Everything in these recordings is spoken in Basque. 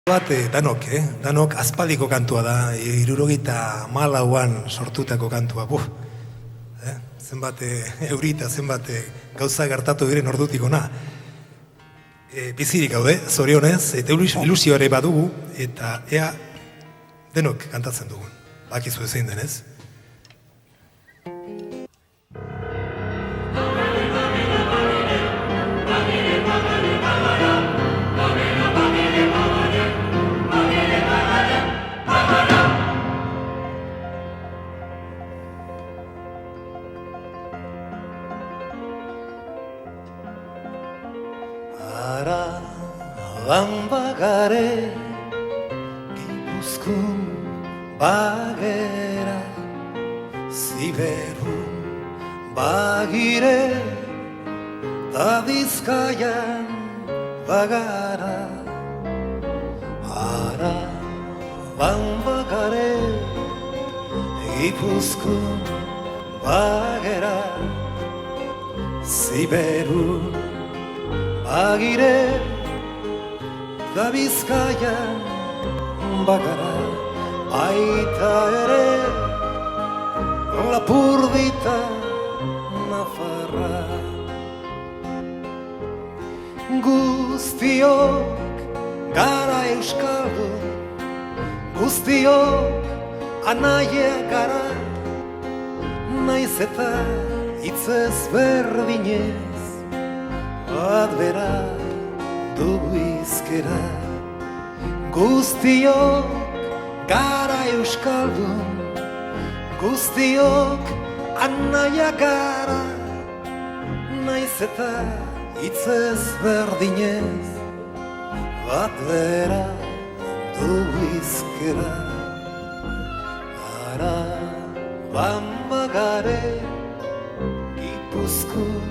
Danok aspaldiko kantua da, 74an sortutako kantua. Zenbat euri eta zenbat gauza gertatu diren ordutik ona. Bizirik gaude, zorionez, eta ilusio ere badugu, eta ea denok kantatzen dugun. Bakizu ezein denez. Araban bagare Gipuzkoan bagera Ziberun bagire Ta Bizkaian bagara Araban bagare Gipuzkoan bagera Ziberun bagire da Bizkaian bagara baita ere Lapurdita Nafarra guztiok gara euskaldun guztiok anaia gara naiz eta hitz ezberdinez bat bera dugu izkera guztiok gara euskaldun guztiok anaia gara naiz eta hitz ezberdinez bat bera dugu izkera Araban bagare Gipuzkoan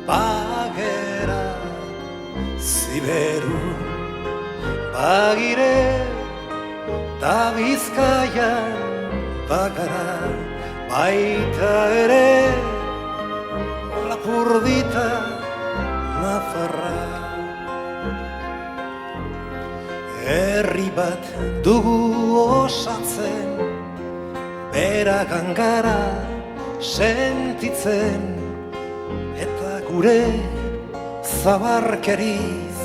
bagera Ziberun bagire ta Bizkaian bagara baita ere Lapurdita Nafarra herri bat dugu osatzen beragan gara sentitzen eta gure zabarkeriz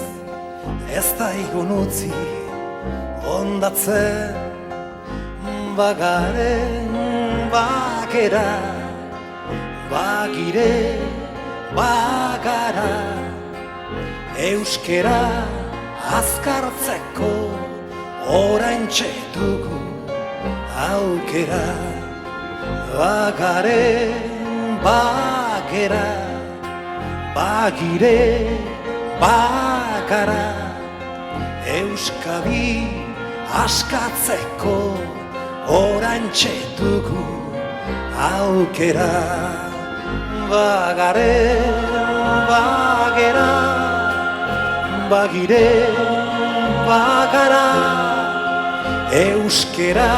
ez da igun utzi ondatzen bagaren bagera bagire bagara euskera azkartzeko oraintxe dugu aukera bagaren bagera bagire bagara euskadi askatzeko oraintxe dugu aukera bagaren bagera bagire bagara euskera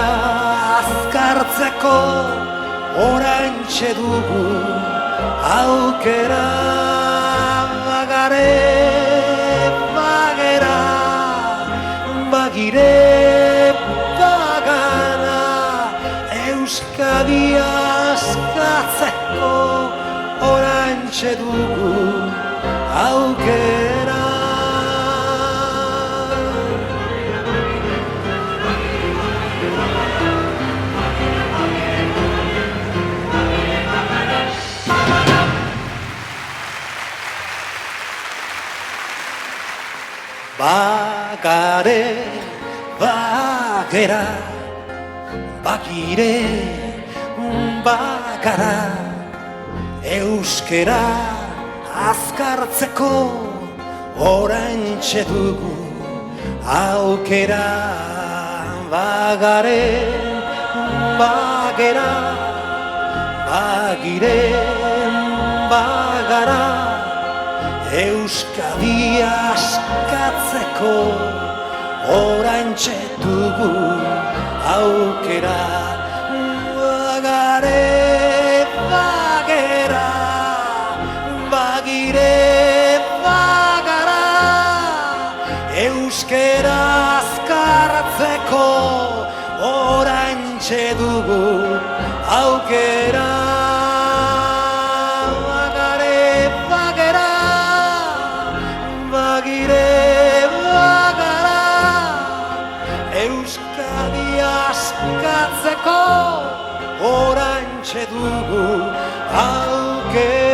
azkartzeko oraintxe dugu aukera bagare bagera bagire bagara euskadi askatzeko oraintxe dugu aukera bagare bagera bagire bagara euskera azkartzeko oraintxe dugu aukera bagare bagera bagire bagara euskadi askatzeko oraintxe dugu aukera bagare bagera bagire bagara euskera oraintxe dugu aukera. Bagare bagera, bagire bagara, Euskadi askatzeko oraintxe dugu aukera.